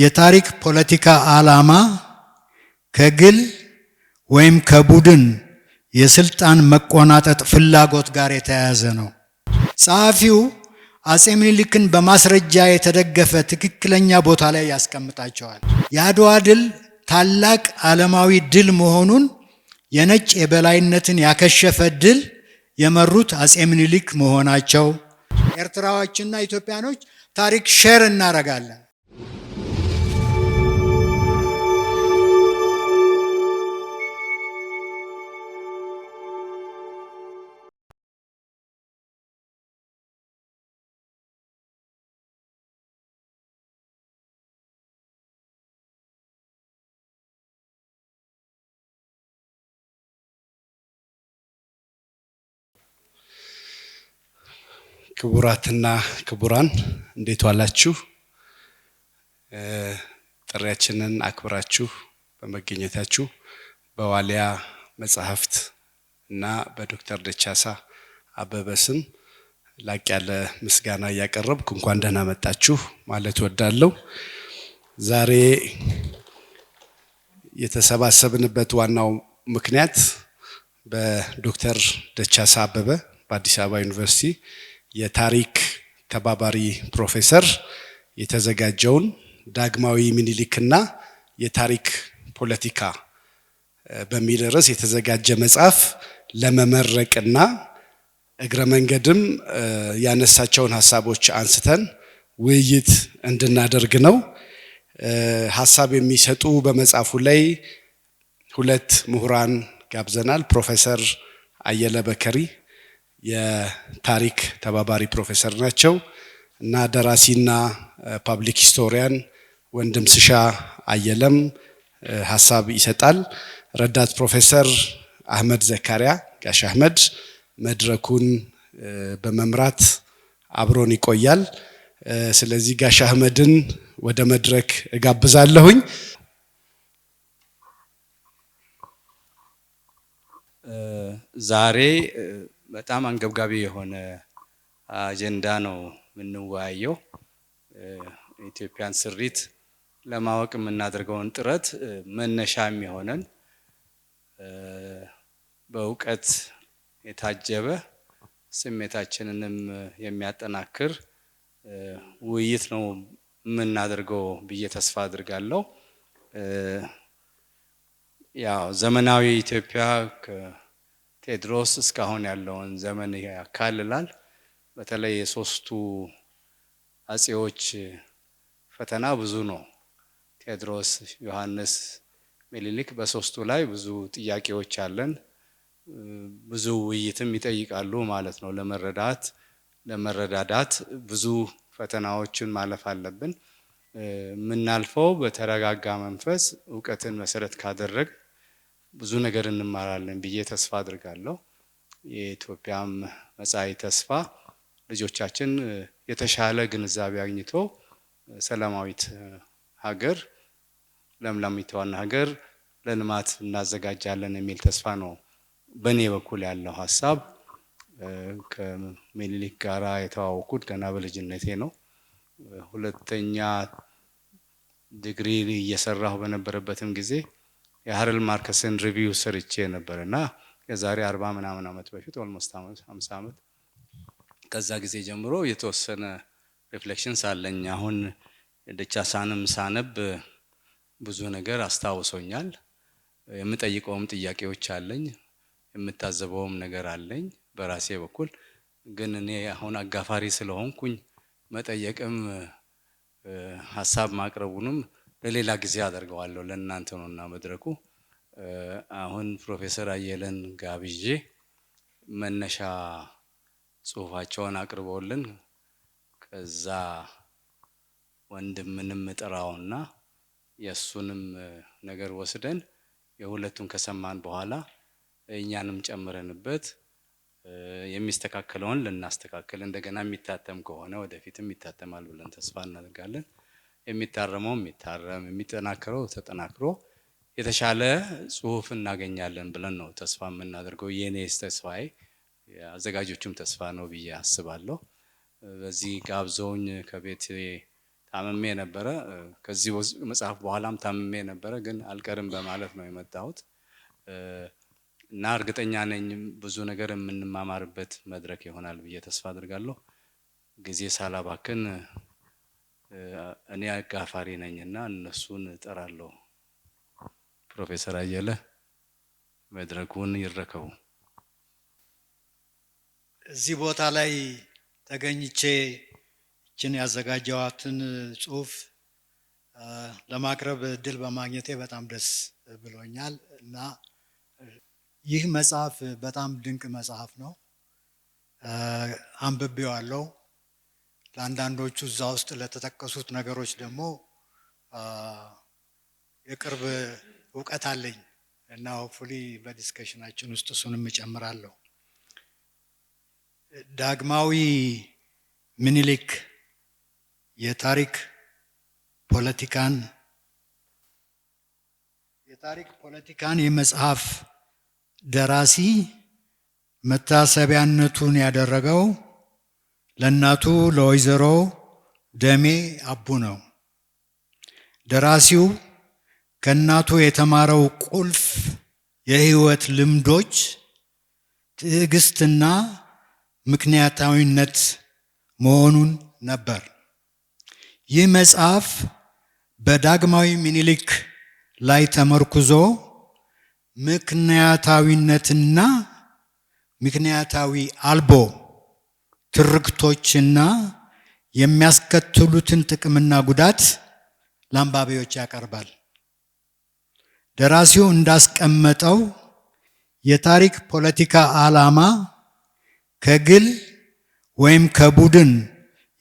የታሪክ ፖለቲካ ዓላማ ከግል ወይም ከቡድን የስልጣን መቆናጠጥ ፍላጎት ጋር የተያያዘ ነው። ጸሐፊው አጼ ምኒልክን በማስረጃ የተደገፈ ትክክለኛ ቦታ ላይ ያስቀምጣቸዋል። የአድዋ ድል ታላቅ ዓለማዊ ድል መሆኑን የነጭ የበላይነትን ያከሸፈ ድል የመሩት አጼ ምኒልክ መሆናቸው ኤርትራዎችና ኢትዮጵያኖች ታሪክ ሼር እናረጋለን። ክቡራትና ክቡራን እንዴት ዋላችሁ? ጥሪያችንን አክብራችሁ በመገኘታችሁ በዋሊያ መጽሐፍት እና በዶክተር ደቻሳ አበበ ስም ላቅ ያለ ምስጋና እያቀረብኩ እንኳን ደህና መጣችሁ ማለት ወዳለሁ። ዛሬ የተሰባሰብንበት ዋናው ምክንያት በዶክተር ደቻሳ አበበ በአዲስ አበባ ዩኒቨርሲቲ የታሪክ ተባባሪ ፕሮፌሰር የተዘጋጀውን ዳግማዊ ምኒልክና የታሪክ ፖለቲካ በሚል ርዕስ የተዘጋጀ መጽሐፍ ለመመረቅና እግረ መንገድም ያነሳቸውን ሐሳቦች አንስተን ውይይት እንድናደርግ ነው። ሐሳብ የሚሰጡ በመጽሐፉ ላይ ሁለት ምሁራን ጋብዘናል። ፕሮፌሰር አየለ በከሪ የታሪክ ተባባሪ ፕሮፌሰር ናቸው እና ደራሲና ፐብሊክ ሂስቶሪያን ወንድም ስሻ አየለም ሐሳብ ይሰጣል። ረዳት ፕሮፌሰር አህመድ ዘካሪያ ጋሽ አህመድ መድረኩን በመምራት አብሮን ይቆያል። ስለዚህ ጋሽ አህመድን ወደ መድረክ እጋብዛለሁኝ። ዛሬ በጣም አንገብጋቢ የሆነ አጀንዳ ነው የምንወያየው። ኢትዮጵያን ስሪት ለማወቅ የምናደርገውን ጥረት መነሻ የሚሆነን በእውቀት የታጀበ ስሜታችንንም የሚያጠናክር ውይይት ነው የምናደርገው ብዬ ተስፋ አድርጋለሁ። ያው ዘመናዊ ኢትዮጵያ ቴዎድሮስ እስካሁን ያለውን ዘመን ያካልላል። በተለይ የሶስቱ አጼዎች ፈተና ብዙ ነው። ቴዎድሮስ፣ ዮሐንስ፣ ምኒልክ በሶስቱ ላይ ብዙ ጥያቄዎች አለን። ብዙ ውይይትም ይጠይቃሉ ማለት ነው። ለመረዳዳት ብዙ ፈተናዎችን ማለፍ አለብን። የምናልፈው በተረጋጋ መንፈስ እውቀትን መሰረት ካደረግ ብዙ ነገር እንማራለን ብዬ ተስፋ አድርጋለሁ። የኢትዮጵያም መጻኢ ተስፋ ልጆቻችን የተሻለ ግንዛቤ አግኝቶ ሰላማዊት ሀገር ለምለሚቷን ሀገር ለልማት እናዘጋጃለን የሚል ተስፋ ነው በእኔ በኩል ያለው ሀሳብ። ከምኒልክ ጋራ የተዋወቁት ገና በልጅነቴ ነው። ሁለተኛ ዲግሪ እየሰራሁ በነበረበትም ጊዜ የሃረል ማርከስን ሪቪው ሰርቼ ነበርና የዛሬ 40 ምናምን ዓመት በፊት ኦልሞስት 50 ዓመት ከዛ ጊዜ ጀምሮ የተወሰነ ሪፍሌክሽንስ አለኝ። አሁን ደቻሳንም ሳነብ ብዙ ነገር አስታውሶኛል። የምጠይቀውም ጥያቄዎች አለኝ፣ የምታዘበውም ነገር አለኝ በራሴ በኩል። ግን እኔ አሁን አጋፋሪ ስለሆንኩኝ መጠየቅም ሐሳብ ማቅረቡንም ለሌላ ጊዜ አደርገዋለሁ። ለእናንተ ነውና መድረኩ። አሁን ፕሮፌሰር አየለን ጋብዤ መነሻ ጽሁፋቸውን አቅርበውልን ከዛ ወንድምንም ጥራውና የሱንም ነገር ወስደን የሁለቱን ከሰማን በኋላ እኛንም ጨምረንበት የሚስተካከለውን ልናስተካክል እንደገና የሚታተም ከሆነ ወደፊትም ይታተማል ብለን ተስፋ እናደርጋለን። የሚታረመው የሚታረም የሚጠናከረው ተጠናክሮ የተሻለ ጽሁፍ እናገኛለን ብለን ነው ተስፋ የምናደርገው። የኔ ተስፋዬ አዘጋጆቹም ተስፋ ነው ብዬ አስባለሁ። በዚህ ጋብዘውኝ ከቤት ታምሜ ነበረ። ከዚህ መጽሐፍ በኋላም ታምሜ ነበረ፣ ግን አልቀርም በማለት ነው የመጣሁት እና እርግጠኛ ነኝ ብዙ ነገር የምንማማርበት መድረክ ይሆናል ብዬ ተስፋ አድርጋለሁ። ጊዜ ሳላባክን እኔ አጋፋሪ ነኝና እነሱን እጠራለሁ። ፕሮፌሰር አየለ መድረኩን ይረከቡ። እዚህ ቦታ ላይ ተገኝቼ እችን ያዘጋጀዋትን ጽሁፍ ለማቅረብ እድል በማግኘቴ በጣም ደስ ብሎኛል እና ይህ መጽሐፍ በጣም ድንቅ መጽሐፍ ነው። አንብቤዋለሁ። ለአንዳንዶቹ እዛ ውስጥ ለተጠቀሱት ነገሮች ደግሞ የቅርብ እውቀት አለኝ እና ሆፕፉሊ በዲስከሽናችን ውስጥ እሱንም እጨምራለሁ። ዳግማዊ ምኒልክ የታሪክ ፖለቲካን የመጽሐፍ ደራሲ መታሰቢያነቱን ያደረገው ለእናቱ ለወይዘሮ ደሜ አቡ ነው። ደራሲው ከእናቱ የተማረው ቁልፍ የህይወት ልምዶች ትዕግስትና ምክንያታዊነት መሆኑን ነበር። ይህ መጽሐፍ በዳግማዊ ምኒልክ ላይ ተመርኩዞ ምክንያታዊነትና ምክንያታዊ አልቦ ትርክቶችና የሚያስከትሉትን ጥቅምና ጉዳት ለአንባቢዎች ያቀርባል። ደራሲው እንዳስቀመጠው የታሪክ ፖለቲካ ዓላማ ከግል ወይም ከቡድን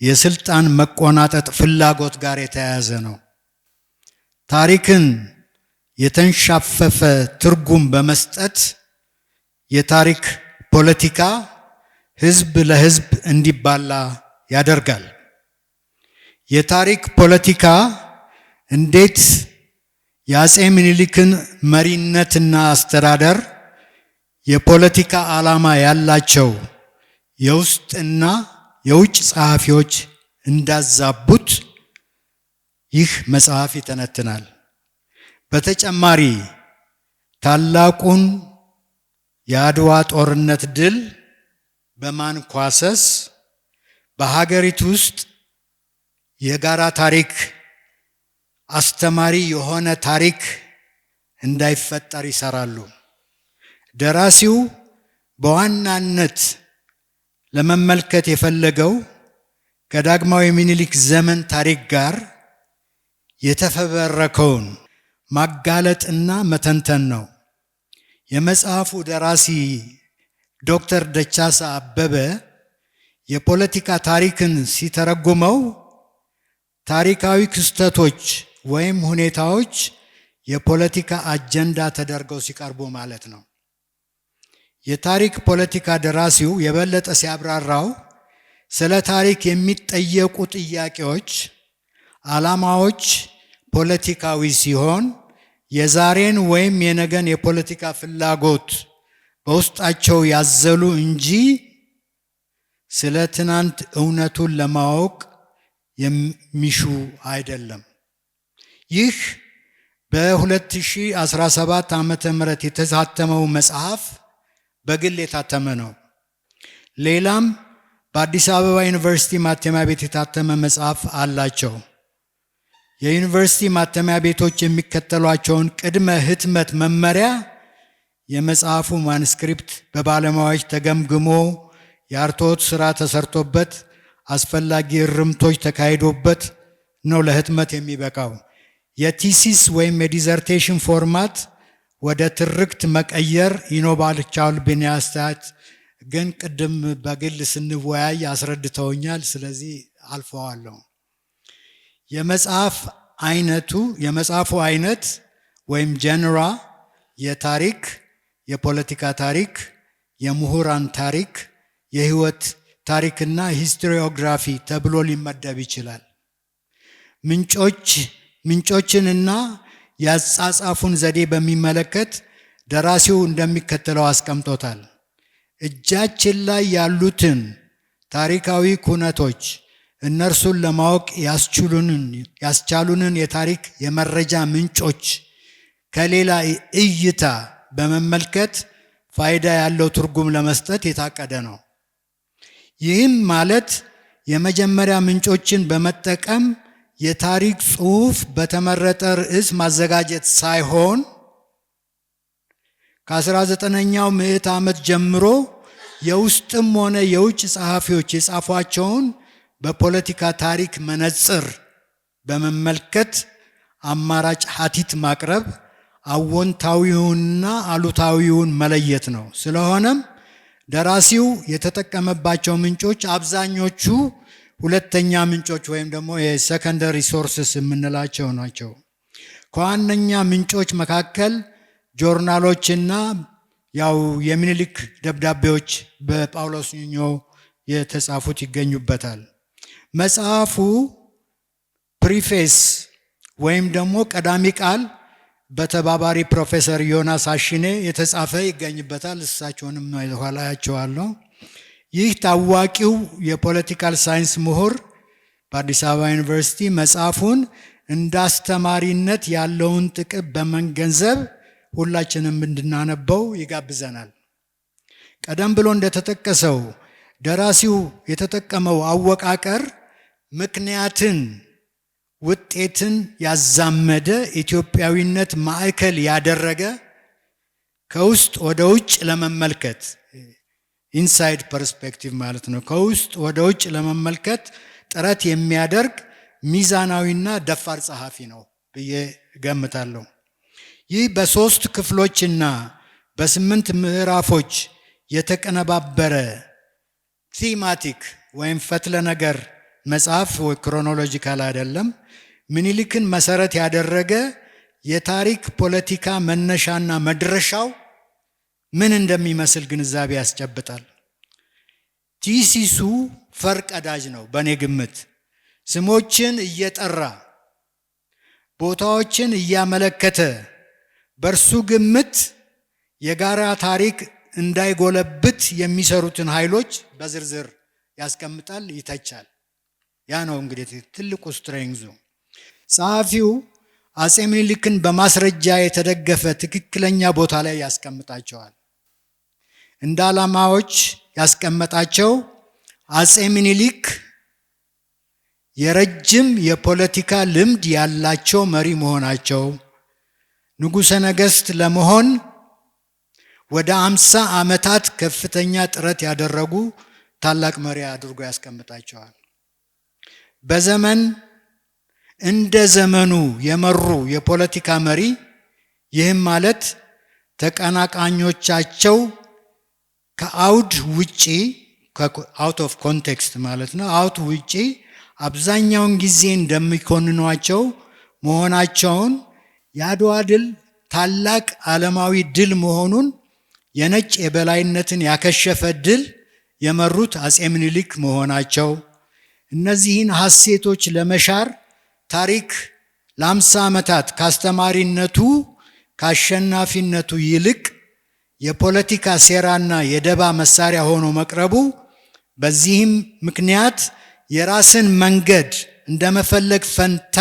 የስልጣን መቆናጠጥ ፍላጎት ጋር የተያያዘ ነው። ታሪክን የተንሻፈፈ ትርጉም በመስጠት የታሪክ ፖለቲካ ህዝብ ለህዝብ እንዲባላ ያደርጋል። የታሪክ ፖለቲካ እንዴት የአፄ ምኒልክን መሪነትና አስተዳደር የፖለቲካ ዓላማ ያላቸው የውስጥና የውጭ ጸሐፊዎች እንዳዛቡት ይህ መጽሐፍ ይተነትናል። በተጨማሪ ታላቁን የአድዋ ጦርነት ድል በማንኳሰስ በሀገሪቱ ውስጥ የጋራ ታሪክ አስተማሪ የሆነ ታሪክ እንዳይፈጠር ይሰራሉ። ደራሲው በዋናነት ለመመልከት የፈለገው ከዳግማዊ ምኒልክ ዘመን ታሪክ ጋር የተፈበረከውን ማጋለጥና መተንተን ነው። የመጽሐፉ ደራሲ ዶክተር ደቻሳ አበበ የፖለቲካ ታሪክን ሲተረጉመው ታሪካዊ ክስተቶች ወይም ሁኔታዎች የፖለቲካ አጀንዳ ተደርገው ሲቀርቡ ማለት ነው። የታሪክ ፖለቲካ ደራሲው የበለጠ ሲያብራራው ስለ ታሪክ የሚጠየቁ ጥያቄዎች ዓላማዎች ፖለቲካዊ ሲሆን የዛሬን ወይም የነገን የፖለቲካ ፍላጎት በውስጣቸው ያዘሉ እንጂ ስለ ትናንት እውነቱን ለማወቅ የሚሹ አይደለም። ይህ በ2017 ዓመተ ምህረት የተታተመው መጽሐፍ በግል የታተመ ነው። ሌላም በአዲስ አበባ ዩኒቨርሲቲ ማተሚያ ቤት የታተመ መጽሐፍ አላቸው። የዩኒቨርሲቲ ማተሚያ ቤቶች የሚከተሏቸውን ቅድመ ህትመት መመሪያ የመጽሐፉ ማንስክሪፕት በባለሙያዎች ተገምግሞ የአርትዖት ስራ ተሰርቶበት አስፈላጊ እርምቶች ተካሂዶበት ነው ለህትመት የሚበቃው። የቲሲስ ወይም የዲዘርቴሽን ፎርማት ወደ ትርክት መቀየር ይኖባልቻል ብንያስታት ግን ቅድም በግል ስንወያይ አስረድተውኛል። ስለዚህ አልፈዋለሁ። የመጽሐፉ አይነት ወይም ጀነራ የታሪክ፣ የፖለቲካ ታሪክ፣ የምሁራን ታሪክ፣ የህይወት ታሪክና ሂስቶሪዮግራፊ ተብሎ ሊመደብ ይችላል። ምንጮችንና ያጻጻፉን ዘዴ በሚመለከት ደራሲው እንደሚከተለው አስቀምጦታል። እጃችን ላይ ያሉትን ታሪካዊ ኩነቶች እነርሱን ለማወቅ ያስቻሉንን የታሪክ የመረጃ ምንጮች ከሌላ እይታ በመመልከት ፋይዳ ያለው ትርጉም ለመስጠት የታቀደ ነው። ይህም ማለት የመጀመሪያ ምንጮችን በመጠቀም የታሪክ ጽሑፍ በተመረጠ ርዕስ ማዘጋጀት ሳይሆን ከ19ኛው ምዕተ ዓመት ጀምሮ የውስጥም ሆነ የውጭ ጸሐፊዎች የጻፏቸውን በፖለቲካ ታሪክ መነጽር በመመልከት አማራጭ ሀቲት ማቅረብ፣ አዎንታዊውንና አሉታዊውን መለየት ነው። ስለሆነም ደራሲው የተጠቀመባቸው ምንጮች አብዛኞቹ ሁለተኛ ምንጮች ወይም ደግሞ የሰከንደሪ ሶርስስ የምንላቸው ናቸው። ከዋነኛ ምንጮች መካከል ጆርናሎችና ያው የሚኒሊክ ደብዳቤዎች በጳውሎስ ኞኞ የተጻፉት ይገኙበታል። መጽሐፉ ፕሪፌስ ወይም ደግሞ ቀዳሚ ቃል በተባባሪ ፕሮፌሰር ዮናስ አሽኔ የተጻፈ ይገኝበታል። እሳቸውንም ኋላ ያቸዋለሁ። ይህ ታዋቂው የፖለቲካል ሳይንስ ምሁር በአዲስ አበባ ዩኒቨርሲቲ መጽሐፉን እንደ አስተማሪነት ያለውን ጥቅም በመገንዘብ ሁላችንም እንድናነበው ይጋብዘናል። ቀደም ብሎ እንደተጠቀሰው ደራሲው የተጠቀመው አወቃቀር ምክንያትን፣ ውጤትን ያዛመደ ኢትዮጵያዊነት ማዕከል ያደረገ ከውስጥ ወደ ውጭ ለመመልከት ኢንሳይድ ፐርስፔክቲቭ ማለት ነው። ከውስጥ ወደ ውጭ ለመመልከት ጥረት የሚያደርግ ሚዛናዊና ደፋር ጸሐፊ ነው ብዬ እገምታለሁ። ይህ በ3 ክፍሎችና በ8 ምዕራፎች የተቀነባበረ ቲማቲክ ወይም ፈትለ ነገር መጽሐፍ ወይ ክሮኖሎጂካል አይደለም፣ ምኒልክን መሰረት ያደረገ የታሪክ ፖለቲካ መነሻና መድረሻው ምን እንደሚመስል ግንዛቤ ያስጨብጣል። ቲሲሱ ፈርቀዳጅ ነው። በእኔ ግምት ስሞችን እየጠራ ቦታዎችን እያመለከተ በእርሱ ግምት የጋራ ታሪክ እንዳይጎለብት የሚሰሩትን ኃይሎች በዝርዝር ያስቀምጣል፣ ይተቻል። ያ ነው እንግዲህ ትልቁ ስትሬንግዙ። ጸሐፊው አጼ ምኒልክን በማስረጃ የተደገፈ ትክክለኛ ቦታ ላይ ያስቀምጣቸዋል። እንደ ዓላማዎች ያስቀመጣቸው አጼ ምኒልክ የረጅም የፖለቲካ ልምድ ያላቸው መሪ መሆናቸው፣ ንጉሠ ነገሥት ለመሆን ወደ 50 ዓመታት ከፍተኛ ጥረት ያደረጉ ታላቅ መሪ አድርጎ ያስቀምጣቸዋል። በዘመን እንደ ዘመኑ የመሩ የፖለቲካ መሪ፣ ይህም ማለት ተቀናቃኞቻቸው ከአውድ ውጪ አውት ኦፍ ኮንቴክስት ማለት ነው፣ አውት ውጪ አብዛኛውን ጊዜ እንደሚኮንኗቸው መሆናቸውን፣ የአድዋ ድል ታላቅ ዓለማዊ ድል መሆኑን፣ የነጭ የበላይነትን ያከሸፈ ድል የመሩት አጼ ምኒልክ መሆናቸው፣ እነዚህን ሐሴቶች ለመሻር ታሪክ ለ50 ዓመታት ከአስተማሪነቱ ከአሸናፊነቱ ይልቅ የፖለቲካ ሴራና የደባ መሳሪያ ሆኖ መቅረቡ፣ በዚህም ምክንያት የራስን መንገድ እንደመፈለግ ፈንታ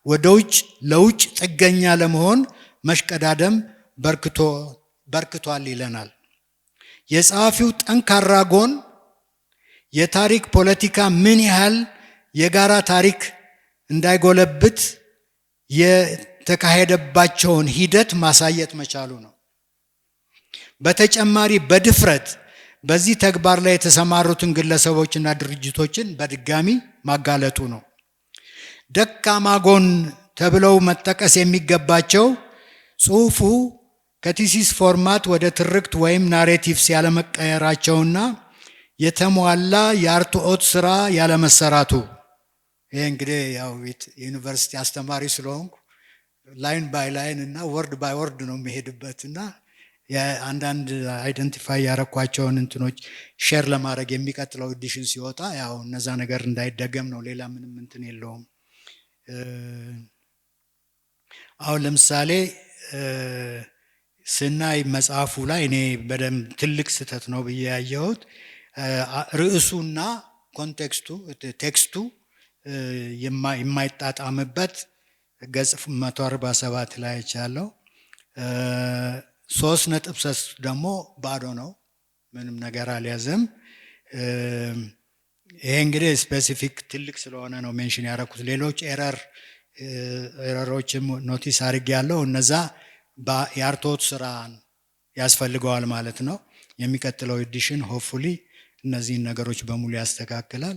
ወደ ውጭ ለውጭ ጥገኛ ለመሆን መሽቀዳደም በርክቷል ይለናል። የጸሐፊው ጠንካራ ጎን የታሪክ ፖለቲካ ምን ያህል የጋራ ታሪክ እንዳይጎለብት የተካሄደባቸውን ሂደት ማሳየት መቻሉ ነው። በተጨማሪ በድፍረት በዚህ ተግባር ላይ የተሰማሩትን ግለሰቦችና ድርጅቶችን በድጋሚ ማጋለጡ ነው። ደካማ ጎን ተብለው መጠቀስ የሚገባቸው ጽሑፉ ከቲሲስ ፎርማት ወደ ትርክት ወይም ናሬቲቭስ ያለመቀየራቸውና የተሟላ የአርትዖት ስራ ያለመሰራቱ። ይህ እንግዲህ ያው ዩኒቨርሲቲ አስተማሪ ስለሆንኩ ላይን ባይ ላይን እና ወርድ ባይ ወርድ ነው የሚሄድበትና አንዳንድ አይደንቲፋይ ያረኳቸውን እንትኖች ሼር ለማድረግ የሚቀጥለው ኤዲሽን ሲወጣ ያው እነዛ ነገር እንዳይደገም ነው። ሌላ ምንም እንትን የለውም። አሁን ለምሳሌ ስናይ መጽሐፉ ላይ እኔ በደንብ ትልቅ ስህተት ነው ብዬ ያየሁት ርዕሱና ኮንቴክስቱ ቴክስቱ የማይጣጣምበት ገጽ 147 ላይ ያለው 3.3 ደግሞ ባዶ ነው፣ ምንም ነገር አልያዘም። ይሄ እንግዲህ ስፔሲፊክ ትልቅ ስለሆነ ነው ሜንሽን ያደረኩት። ሌሎች ኤረሮችም ኖቲስ አድርጌያለሁ። እነዛ የአርቶት ስራ ያስፈልገዋል ማለት ነው። የሚቀጥለው ኤዲሽን ሆፕፉሊ እነዚህን ነገሮች በሙሉ ያስተካክላል።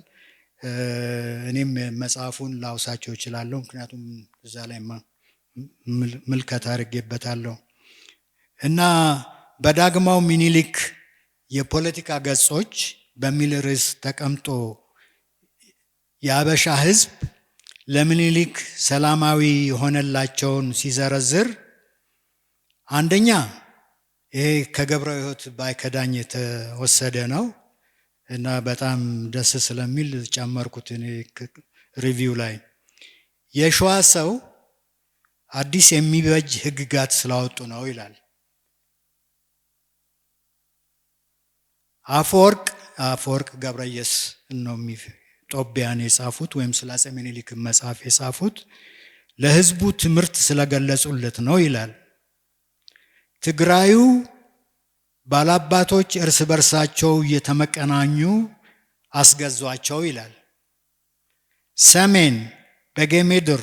እኔም መጽሐፉን ላውሳቸው እችላለሁ፣ ምክንያቱም እዛ ላይ ምልከታ አድርጌበታለሁ። እና በዳግማው ሚኒሊክ የፖለቲካ ገጾች በሚል ርዕስ ተቀምጦ የአበሻ ሕዝብ ለሚኒሊክ ሰላማዊ የሆነላቸውን ሲዘረዝር አንደኛ ይሄ ከገብረ ሕይወት ባይከዳኝ የተወሰደ ነው እና በጣም ደስ ስለሚል ጨመርኩት ሪቪው ላይ። የሸዋ ሰው አዲስ የሚበጅ ህግጋት ስላወጡ ነው ይላል። አፈወርቅ ገብረየስ ነው ጦቢያን የጻፉት ወይም ስለ አፄ ምኒልክ መጽሐፍ የጻፉት ለህዝቡ ትምህርት ስለገለጹለት ነው ይላል። ትግራዩ ባላባቶች እርስ በርሳቸው እየተመቀናኙ አስገዟቸው ይላል። ሰሜን በጌሜድር፣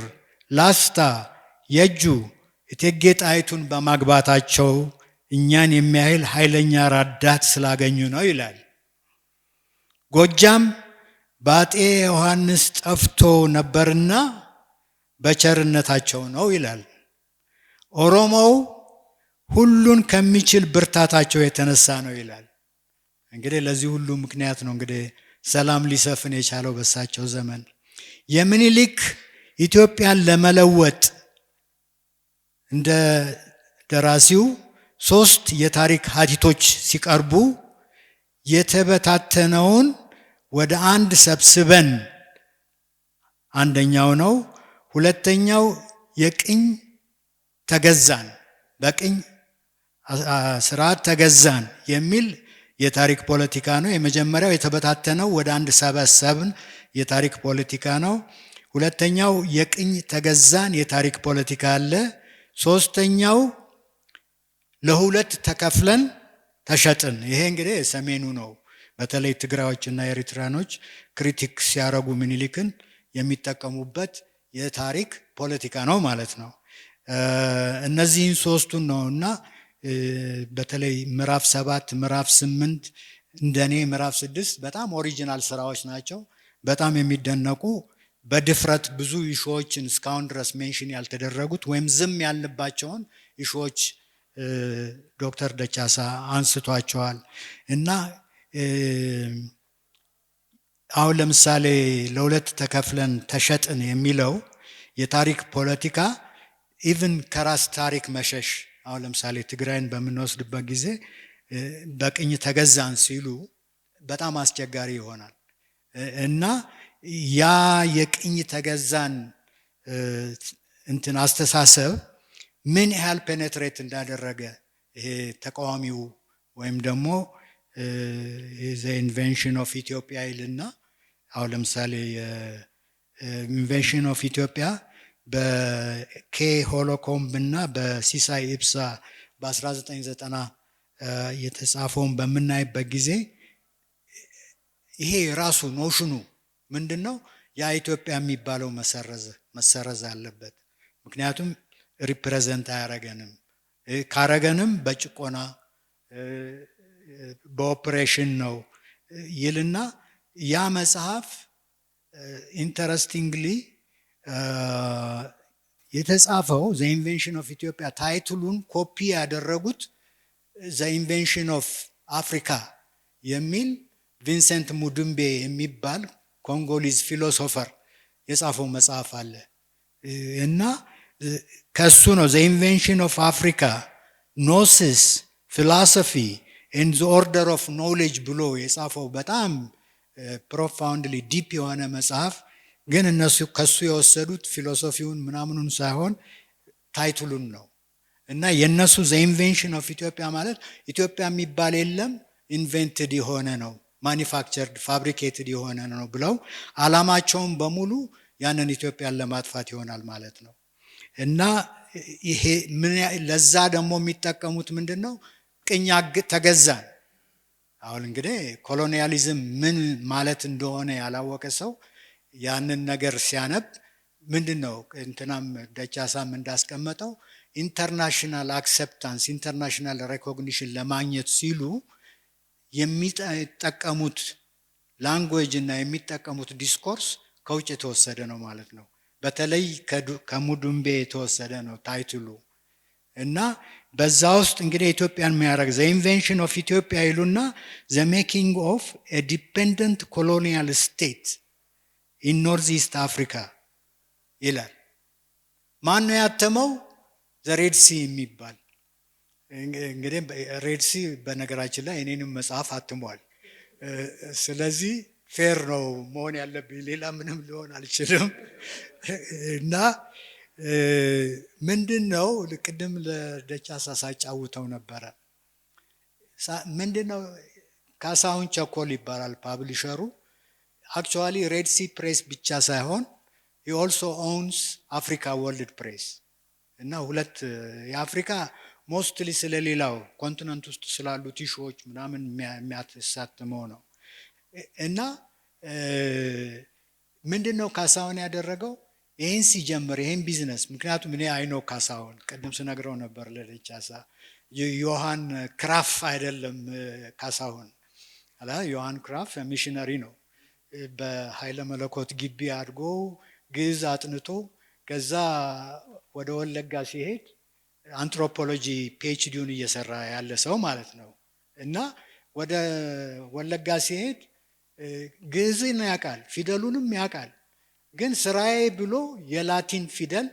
ላስታ፣ የጁ እቴጌ ጣይቱን በማግባታቸው እኛን የሚያህል ኃይለኛ ረዳት ስላገኙ ነው ይላል። ጎጃም በአጤ ዮሐንስ ጠፍቶ ነበርና በቸርነታቸው ነው ይላል። ኦሮሞው ሁሉን ከሚችል ብርታታቸው የተነሳ ነው ይላል። እንግዲህ ለዚህ ሁሉ ምክንያት ነው እንግዲህ ሰላም ሊሰፍን የቻለው በሳቸው ዘመን። የሚኒሊክ ኢትዮጵያን ለመለወጥ እንደ ደራሲው 3 የታሪክ ሀዲቶች ሲቀርቡ የተበታተነውን ወደ አንድ ሰብስበን አንደኛው ነው። ሁለተኛው የቅኝ ተገዛን፣ በቅኝ ስርዓት ተገዛን የሚል የታሪክ ፖለቲካ ነው። የመጀመሪያው የተበታተነው ወደ አንድ ሰበሰብን የታሪክ ፖለቲካ ነው። ሁለተኛው የቅኝ ተገዛን የታሪክ ፖለቲካ አለ። ሶስተኛው ለሁለት ተከፍለን ተሸጥን። ይሄ እንግዲህ ሰሜኑ ነው። በተለይ ትግራዮችና ኤሪትራኖች ክሪቲክ ሲያረጉ ምኒልክን የሚጠቀሙበት የታሪክ ፖለቲካ ነው ማለት ነው። እነዚህን ሶስቱን ነውና በተለይ ምዕራፍ 7 ምዕራፍ 8 እንደኔ ምዕራፍ 6 በጣም ኦሪጂናል ስራዎች ናቸው። በጣም የሚደነቁ በድፍረት ብዙ ኢሹዎችን እስካሁን ድረስ ሜንሽን ያልተደረጉት ወይም ዝም ያልንባቸውን ኢሹዎች ዶክተር ደቻሳ አንስቷቸዋል። እና አሁን ለምሳሌ ለሁለት ተከፍለን ተሸጥን የሚለው የታሪክ ፖለቲካ ኢቭን ከራስ ታሪክ መሸሽ፣ አሁን ለምሳሌ ትግራይን በምንወስድበት ጊዜ በቅኝ ተገዛን ሲሉ በጣም አስቸጋሪ ይሆናል እና ያ የቅኝ ተገዛን እንትን አስተሳሰብ ምን ያህል ፔኔትሬት እንዳደረገ ይሄ ተቃዋሚው ወይም ደግሞ the invention of Ethiopia ይልና አሁን ለምሳሌ ኢንቬንሽን ኦፍ ኢትዮጵያ በኬ ሆሎኮምብ እና በሲሳይ ኢብሳ በ1990 የተጻፈውን በምናይበት ጊዜ ይሄ ራሱ ኖሽኑ ምንድነው? ያ ኢትዮጵያ የሚባለው መሰረዝ አለበት። ምክንያቱም ሪፕሬዘንት አያረገንም፣ ካረገንም በጭቆና በኦፕሬሽን ነው ይልና ያ መጽሐፍ ኢንተረስቲንግሊ የተጻፈው ዘ ኢንቬንሽን ኦፍ ኢትዮጵያ ታይትሉን ኮፒ ያደረጉት ዘ ኢንቬንሽን ኦፍ አፍሪካ የሚል ቪንሰንት ሙዱምቤ የሚባል ኮንጎሊዝ ፊሎሶፈር የጻፈው መጽሐፍ አለ እና ከሱ ነው ዘ ኢንቬንሽን ኦፍ አፍሪካ ኖሲስ ፊሎሶፊ ኤንድ ዘ ኦርደር ኦፍ ኖሌጅ ብሎ የጻፈው በጣም ፕሮፋውንድሊ ዲፕ የሆነ መጽሐፍ። ግን እነሱ ከሱ የወሰዱት ፊሎሶፊውን ምናምኑን ሳይሆን ታይትሉን ነው እና የነሱ ዘ ኢንቬንሽን ኦፍ ኢትዮጵያ ማለት ኢትዮጵያ የሚባል የለም ኢንቨንትድ የሆነ ነው ማኒፋክቸርድ ፋብሪኬትድ የሆነ ነው ብለው አላማቸውን በሙሉ ያንን ኢትዮጵያን ለማጥፋት ይሆናል ማለት ነው። እና ይሄ ለዛ ደግሞ የሚጠቀሙት ምንድነው? ቅኝ ተገዛን። አሁን እንግዲህ ኮሎኒያሊዝም ምን ማለት እንደሆነ ያላወቀ ሰው ያንን ነገር ሲያነብ ምንድነው እንትናም ደቻሳም እንዳስቀመጠው ኢንተርናሽናል አክሴፕታንስ ኢንተርናሽናል ሬኮግኒሽን ለማግኘት ሲሉ የሚጠቀሙት ላንጉዌጅ እና የሚጠቀሙት ዲስኮርስ ከውጭ የተወሰደ ነው ማለት ነው። በተለይ ከሙዱምቤ የተወሰደ ነው ታይትሉ። እና በዛ ውስጥ እንግዲህ ኢትዮጵያን የሚያደርግ ዘ ኢንቬንሽን ኦፍ ኢትዮጵያ ይሉና ዘ ሜኪንግ ኦፍ ኤ ዲፔንደንት ኮሎኒያል ስቴት ኢን ኖርዝ ኢስት አፍሪካ ይላል። ማን ነው ያተመው? ዘ ሬድ ሲ የሚባል እንግዲህ ሬድ ሲ በነገራችን ላይ እኔንም መጽሐፍ አትሟል። ስለዚህ ፌር ነው መሆን ያለብኝ፣ ሌላ ምንም ሊሆን አልችልም። እና ምንድነው ቅድም ለደቻሳ ሳጫውተው ነበረ። ምንድነው ካሳሁን ቸኮል ይባላል ፓብሊሸሩ። አክቹዋሊ ሬድ ሲ ፕሬስ ብቻ ሳይሆን he also owns Africa World Press እና ሁለት የአፍሪካ ሞስትሊ ስለሌላው ኮንቲነንት ውስጥ ስላሉት ኢሹዎች ምናምን የሚያሳትመው ነው። እና ምንድነው ካሳሁን ያደረገው? ይሄን ሲጀምር ይሄን ቢዝነስ ምክንያቱም እኔ አይኖ ካሳሁን ቅድም ስነግረው ነበር ለደቻሳ ዮሐን ክራፍ አይደለም ካሳሁን አላ ዮሐን ክራፍ ሚሽነሪ ነው። በኃይለ መለኮት ግቢ አድጎ ግዕዝ አጥንቶ ከዛ ወደ ወለጋ ሲሄድ አንትሮፖሎጂ ፒኤችዲውን እየሰራ ያለ ሰው ማለት ነው። እና ወደ ወለጋ ሲሄድ ግዕዝን ያውቃል፣ ፊደሉንም ያውቃል። ግን ስራዬ ብሎ የላቲን ፊደል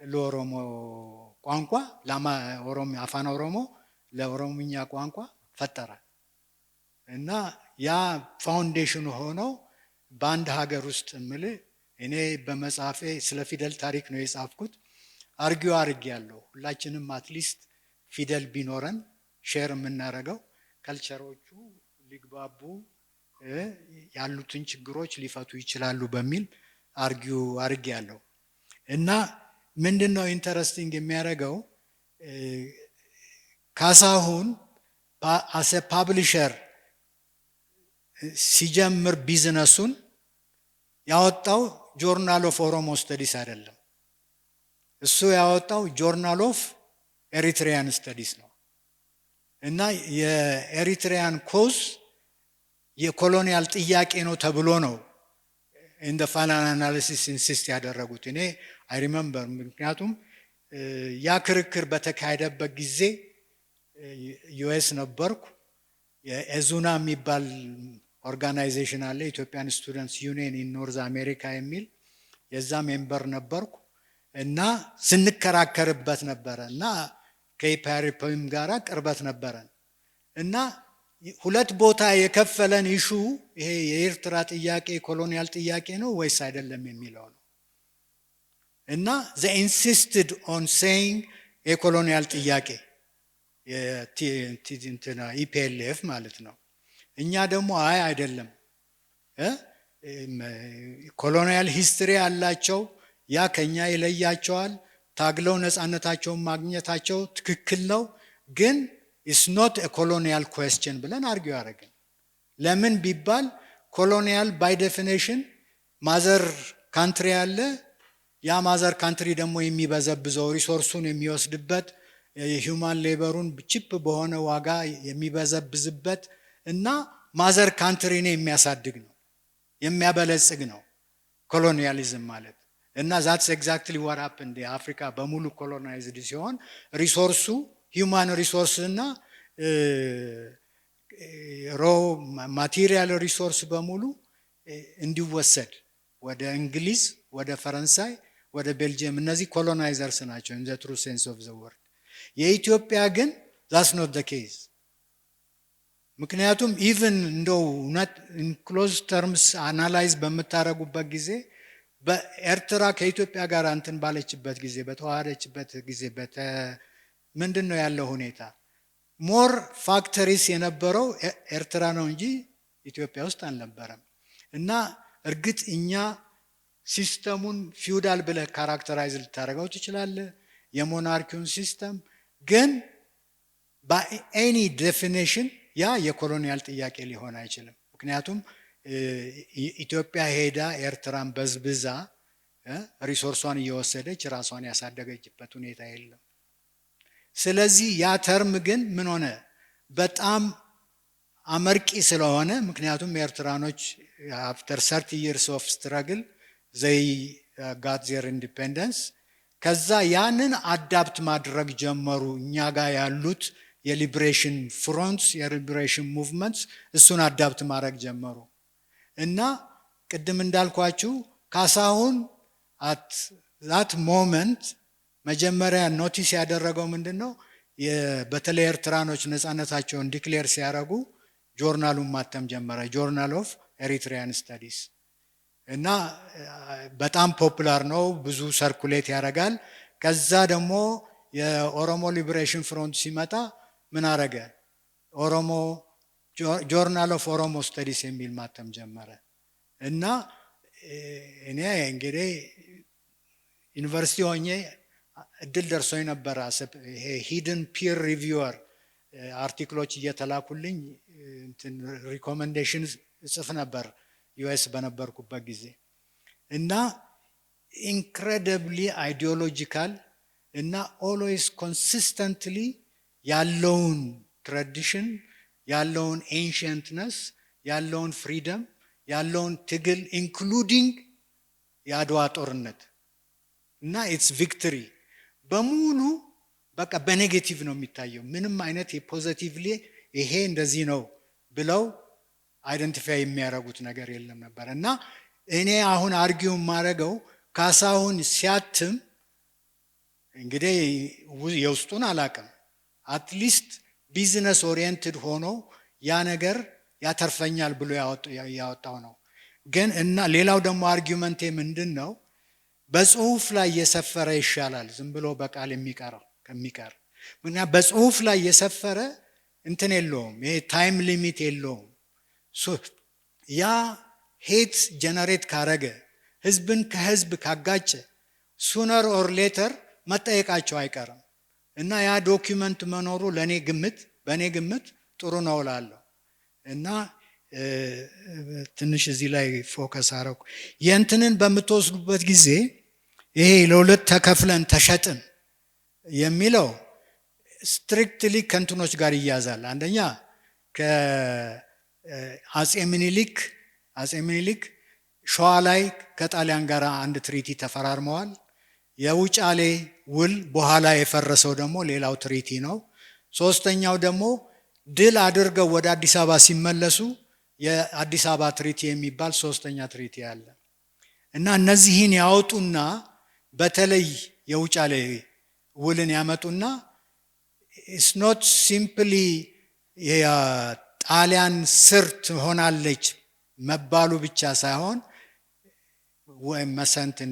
ለኦሮሞ ቋንቋ አፋን ኦሮሞ ለኦሮምኛ ቋንቋ ፈጠረ። እና ያ ፋውንዴሽን ሆኖ በአንድ ሀገር ውስጥ ምልህ እኔ በመጽሐፌ ስለ ፊደል ታሪክ ነው የጻፍኩት። አርጊው ያለው ሁላችንም አትሊስት ፊደል ቢኖረን ሼር የምናደርገው ከልቸሮቹ ሊግባቡ ያሉትን ችግሮች ሊፈቱ ይችላሉ በሚል አርጊው ያለው። እና ምንድነው ኢንተረስቲንግ የሚያደርገው ካሳሁን አሰ ፓብሊሸር ሲጀምር ቢዝነሱን ያወጣው ጆርናል ኦፍ ኦሮሞ ስተዲስ አይደለም። እሱ ያወጣው ጆርናል ኦፍ ኤሪትሪያን ስተዲስ ነው። እና የኤሪትሪያን ኮዝ የኮሎኒያል ጥያቄ ነው ተብሎ ነው in the final analysis insist ያደረጉት። እኔ አይ ሪመምበር ምክንያቱም ያ ክርክር በተካሄደበት ጊዜ ዩኤስ ነበርኩ። የኤዙና የሚባል ኦርጋናይዜሽን አለ ኢትዮጵያን ስቱደንትስ ዩኒየን ኢን ኖርዝ አሜሪካ የሚል የዛ ሜምበር ነበርኩ። እና ስንከራከርበት ነበረ እና ከኢፓሪፖም ጋራ ቅርበት ነበረን። እና ሁለት ቦታ የከፈለን ኢሹ ይሄ የኤርትራ ጥያቄ ኮሎኒያል ጥያቄ ነው ወይስ አይደለም የሚለው ነው። እና they insisted on saying የኮሎኒያል ጥያቄ ኢፒኤልኤፍ ማለት ነው። እኛ ደግሞ አይደለም ኮሎኒያል ሂስትሪ አላቸው፣ ያ ከኛ ይለያቸዋል፣ ታግለው ነፃነታቸውን ማግኘታቸው ትክክል ነው፣ ግን it's not a colonial question ብለን አርጊው ያደረግን። ለምን ቢባል ኮሎኒያል ባይ ዴፊኒሽን ማዘር ካንትሪ አለ። ያ ማዘር ካንትሪ ደግሞ የሚበዘብዘው ሪሶርሱን የሚወስድበት የሂውማን ሌበሩን ቺፕ በሆነ ዋጋ የሚበዘብዝበት እና ማዘር ካንትሪን የሚያሳድግ ነው የሚያበለጽግ ነው ኮሎኒያሊዝም ማለት። እና that's exactly what happened አፍሪካ በሙሉ ኮሎናይዝድ ሲሆን ሪሶርሱ ሂውማን ሪሶርስ እና ሮ ማቴሪያል ሪሶርስ በሙሉ እንዲወሰድ ወደ እንግሊዝ፣ ወደ ፈረንሳይ፣ ወደ ቤልጂየም እነዚህ ኮሎናይዘርስ ናቸው in the true sense of the word። የኢትዮጵያ ግን that's not the case። ምክንያቱም ኢቭን እንደው not in close terms analyze በምታረጉበት ጊዜ በኤርትራ ከኢትዮጵያ ጋር እንትን ባለችበት ጊዜ በተዋሃደችበት ጊዜ ምንድነው ያለው ሁኔታ ሞር ፋክተሪስ የነበረው ኤርትራ ነው እንጂ ኢትዮጵያ ውስጥ አልነበረም። እና እርግጥ እኛ ሲስተሙን ፊውዳል ብለህ ካራክተራይዝ ልታደርገው ትችላለህ፣ የሞናርኪውን ሲስተም ግን በኤኒ ዴፊኒሽን ያ የኮሎኒያል ጥያቄ ሊሆን አይችልም። ምክንያቱም ኢትዮጵያ ሄዳ ኤርትራን በዝብዛ ሪሶርሷን እየወሰደች ራሷን ያሳደገችበት ሁኔታ የለም። ስለዚህ ያ ተርም ግን ምን ሆነ? በጣም አመርቂ ስለሆነ ምክንያቱም ኤርትራኖች አፍተር 30 years of struggle they got their independence ከዛ ያንን አዳፕት ማድረግ ጀመሩ። እኛ ጋር ያሉት የሊብሬሽን ፍሮንትስ የሊብሬሽን ሙቭመንትስ እሱን አዳፕት ማድረግ ጀመሩ እና ቅድም እንዳልኳችሁ ካሳሁን at that moment መጀመሪያ ኖቲስ ያደረገው ምንድነው? በተለይ ኤርትራኖች ነፃነታቸውን ዲክሌር ሲያደርጉ ጆርናሉን ማተም ጀመረ፣ ጆርናል ኦፍ ኤሪትሪያን ስታዲስ እና በጣም ፖፑላር ነው፣ ብዙ ሰርኩሌት ያደርጋል። ከዛ ደግሞ የኦሮሞ ሊበሬሽን ፍሮንት ሲመጣ ምን አረገ? ኦሮሞ ጆርናል ኦፍ ኦሮሞ ስታዲስ የሚል ማተም ጀመረ እና እኔ እንግዲህ ዩኒቨርሲቲ ሆኜ እድል ደርሶኝ ነበር። ይሄ ሂድን ፒር ሪቪወር አርቲክሎች እየተላኩልኝ ሪኮሜንዴሽን እጽፍ ነበር ዩኤስ በነበርኩበት ጊዜ እና ኢንክሬዲብሊ አይዲዮሎጂካል እና ኦልዌይስ ኮንሲስተንትሊ ያለውን ትራዲሽን ያለውን ኤንሽንትነስ ያለውን ፍሪደም ያለውን ትግል ኢንክሉዲንግ የአድዋ ጦርነት እና ኢትስ ቪክቶሪ በሙሉ በቃ በኔጌቲቭ ነው የሚታየው። ምንም አይነት የፖዚቲቭሊ ይሄ እንደዚህ ነው ብለው አይደንቲፋይ የሚያደርጉት ነገር የለም ነበር እና እኔ አሁን አርጊው ማረገው ካሳሁን ሲያትም እንግዲህ የውስጡን አላቅም አትሊስት ቢዝነስ ኦሪየንትድ ሆኖ ያ ነገር ያተርፈኛል ብሎ ያወጣው ነው። ግን እና ሌላው ደግሞ አርጊውመንቴ ምንድነው? በጽሁፍ ላይ የሰፈረ ይሻላል ዝም ብሎ በቃል የሚቀረው ከሚቀር። ምክንያቱም በጽሁፍ ላይ የሰፈረ እንትን የለውም፣ ይሄ ታይም ሊሚት የለውም። ያ ሄት ጀነሬት ካረገ ህዝብን ከህዝብ ካጋጨ ሱነር ኦር ሌተር መጠየቃቸው አይቀርም እና ያ ዶክመንት መኖሩ በእኔ ግምት ጥሩ ነው እላለሁ እና ትንሽ እዚህ ላይ ፎከስ አረኩ። የእንትንን በምትወስዱበት ጊዜ ይሄ ለሁለት ተከፍለን ተሸጥን የሚለው ስትሪክትሊ ከእንትኖች ጋር ይያዛል። አንደኛ ከአጼ ምኒልክ ሸዋ ላይ ከጣሊያን ጋር አንድ ትሪቲ ተፈራርመዋል። የውጫሌ ውል በኋላ የፈረሰው ደግሞ ሌላው ትሪቲ ነው። ሶስተኛው ደግሞ ድል አድርገው ወደ አዲስ አበባ ሲመለሱ የአዲስ አበባ ትሪቲ የሚባል ሶስተኛ ትሪቲ አለ እና እነዚህን ያወጡና በተለይ የውጫሌ ውልን ያመጡና it's not simply የጣሊያን ስር ትሆናለች መባሉ ብቻ ሳይሆን ወይም መሰንትን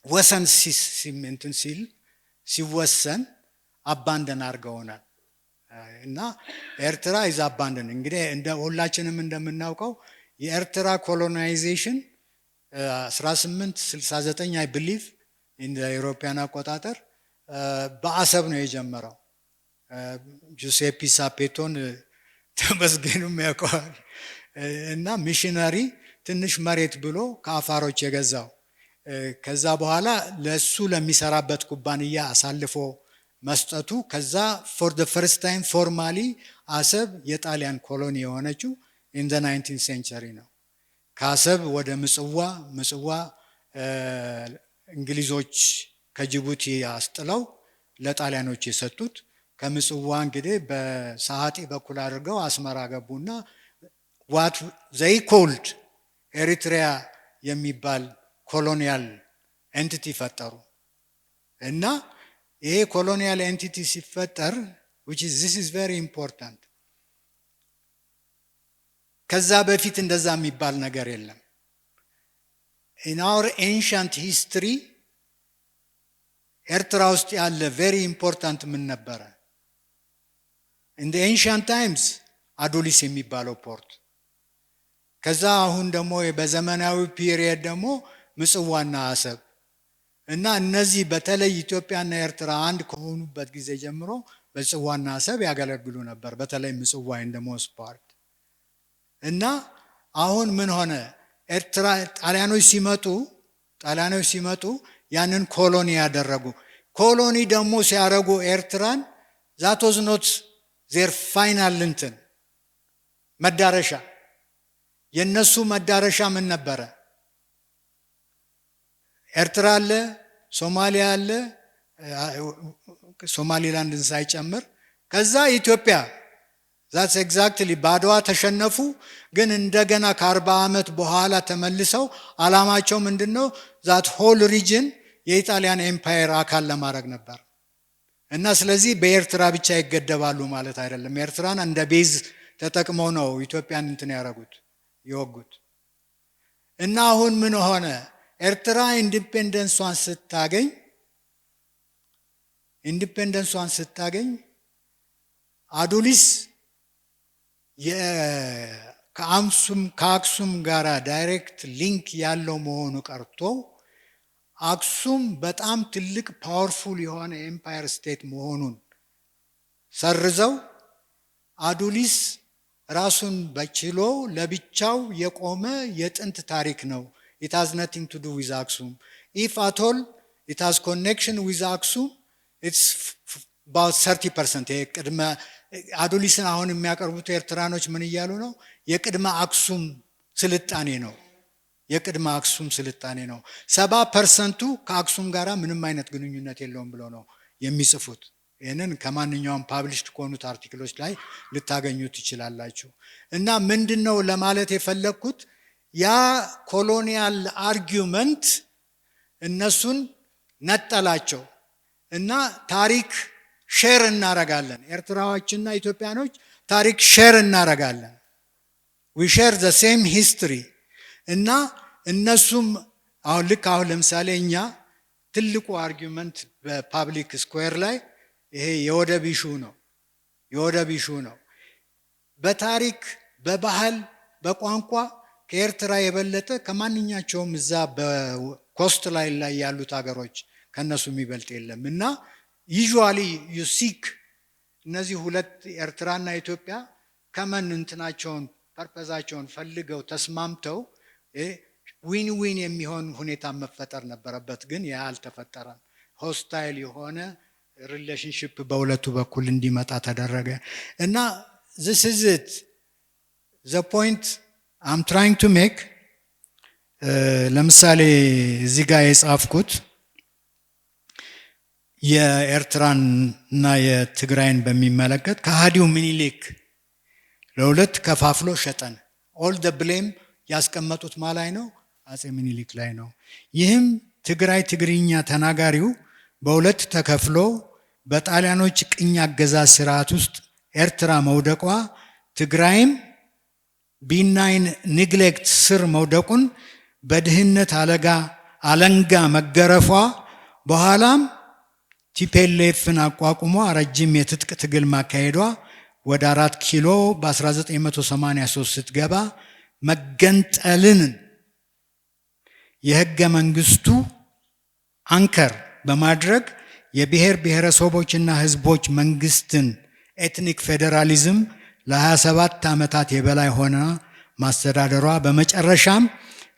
ወሰን ሲወሰን አባንደን አድርገውናል እና ኤርትራ ኢዝ አባንደን። እንግዲህ እንደ ሁላችንም እንደምናውቀው የኤርትራ ኮሎናይዜሽን 1869 አይ ቢሊቭ እንደ ኢሮፒያን አቆጣጠር በአሰብ ነው የጀመረው። ጁሴፒ ሳፔቶን ተመስገኑም ያውቀዋል እና ሚሽነሪ ትንሽ መሬት ብሎ ከአፋሮች የገዛው ከዛ በኋላ ለሱ ለሚሰራበት ኩባንያ አሳልፎ መስጠቱ ከዛ for the first time formally አሰብ የጣሊያን ኮሎኒ የሆነችው in the 19th century ነው። ከአሰብ ወደ ምጽዋ እንግሊዞች ከጅቡቲ አስጥለው ለጣሊያኖች የሰጡት ከምጽዋ እንግዲህ በሰዓቲ በኩል አድርገው አስመራ ገቡና what they called ኤሪትሪያ የሚባል ኮሎኒያል ኤንቲቲ ፈጠሩ እና ይሄ ኮሎኒያል ኤንቲቲ ሲፈጠር this is very important ከዛ በፊት እንደዛ የሚባል ነገር የለም። in our ancient history ኤርትራ ውስጥ ያለ very important ምን ነበረ? in the ancient times አዶሊስ የሚባለው ፖርት ከዛ አሁን ደግሞ በዘመናዊ ፒሪየድ ደግሞ ምጽዋና አሰብ እና እነዚህ በተለይ ኢትዮጵያና ኤርትራ አንድ ከሆኑበት ጊዜ ጀምሮ ምጽዋና አሰብ ያገለግሉ ነበር። በተለይ ምጽዋ እንደ ሞስት ፓርት እና አሁን ምን ሆነ? ኤርትራ ጣሊያኖች ሲመጡ ያንን ኮሎኒ ያደረጉ። ኮሎኒ ደግሞ ሲያደርጉ ኤርትራን that was not their final እንትን መዳረሻ። የነሱ መዳረሻ ምን ነበረ? ኤርትራ አለ፣ ሶማሊያ አለ፣ ሶማሊላንድን ሳይጨምር ከዛ ኢትዮጵያ። that's exactly ባድዋ ተሸነፉ። ግን እንደገና ከ40 ዓመት በኋላ ተመልሰው አላማቸው ምንድነው? that whole region የኢጣሊያን ኤምፓየር አካል ለማድረግ ነበር። እና ስለዚህ በኤርትራ ብቻ ይገደባሉ ማለት አይደለም። ኤርትራን እንደ ቤዝ ተጠቅመው ነው ኢትዮጵያን እንትን ያደረጉት ይወጉት። እና አሁን ምን ሆነ? ኤርትራ ኢንዲፔንደንሷን ስታገኝ አዱሊስ ከአክሱም ጋራ ዳይሬክት ሊንክ ያለው መሆኑ ቀርቶ አክሱም በጣም ትልቅ ፓወርፉል የሆነ ኤምፓየር ስቴት መሆኑን ሰርዘው አዱሊስ ራሱን በችሎ ለብቻው የቆመ የጥንት ታሪክ ነው። it has nothing to do with Aksum. if at all it has connection with Aksum, it's about 30%. የቅድመ አዱሊስን አሁን የሚያቀርቡት ኤርትራኖች ምን እያሉ ነው? የቅድመ አክሱም ስልጣኔ ነው። የቅድመ አክሱም ስልጣኔ ነው። 70% ከአክሱም ጋራ ምንም አይነት ግንኙነት የለውም ብለው ነው የሚጽፉት። ይህንን ከማንኛውም ፓብሊሽድ ከሆኑት አርቲክሎች ላይ ልታገኙት ትችላላችሁ። እና ምንድነው ለማለት የፈለግኩት? ያ ኮሎኒያል አርጊውመንት እነሱን ነጠላቸው እና ታሪክ ሼር እናረጋለን። ኤርትራዎችና ኢትዮጵያኖች ታሪክ ሼር እናረጋለን። we share the same history እና እነሱም አሁን ለምሳሌ እኛ ትልቁ አርጊውመንት በፓብሊክ ስኩዌር ላይ ይሄ የወደብ ኢሹ ነው። በታሪክ በባህል በቋንቋ ከኤርትራ የበለጠ ከማንኛቸውም እዛ በኮስት ላይ ያሉት ሀገሮች ከነሱ የሚበልጥ የለም። እና usually you seek እነዚህ ሁለት ኤርትራና ኢትዮጵያ ከመን እንትናቸውን ፐርፐዛቸውን ፈልገው ተስማምተው ዊን ዊን የሚሆን ሁኔታ መፈጠር ነበረበት። ግን ያ አልተፈጠረም። ሆስታይል የሆነ ሪሌሽንሺፕ በሁለቱ በኩል እንዲመጣ ተደረገ። እና this is it, the point I'm trying to make. ለምሳሌ እዚህ ጋር የጻፍኩት የኤርትራን እና የትግራይን በሚመለከት ከሃዲው ምኒልክ ለሁለት ከፋፍሎ ሸጠን። all the blame ያስቀመጡት ማላይ ነው? አጼ ምኒልክ ላይ ነው። ይህም ትግርኛ ተናጋሪው በሁለት ተከፍሎ በጣሊያኖች ቅኝ አገዛዝ ስርዓት ውስጥ ኤርትራ መውደቋ፣ ትግራይም ቢናይን ኒግሌክት ስር መውደቁን፣ በድህነት አለንጋ መገረፏ፣ በኋላም ቲፒኤልኤፍን አቋቁሞ ረጅም የትጥቅ ትግል ማካሄዷ፣ ወደ 4 ኪሎ በ1983 ስትገባ መገንጠልን የህገ መንግስቱ አንከር በማድረግ የብሔር ብሔረሰቦችና ህዝቦች መንግስትን ኤትኒክ ፌዴራሊዝም ለ27 ዓመታት የበላይ ሆና ማስተዳደሯ፣ በመጨረሻም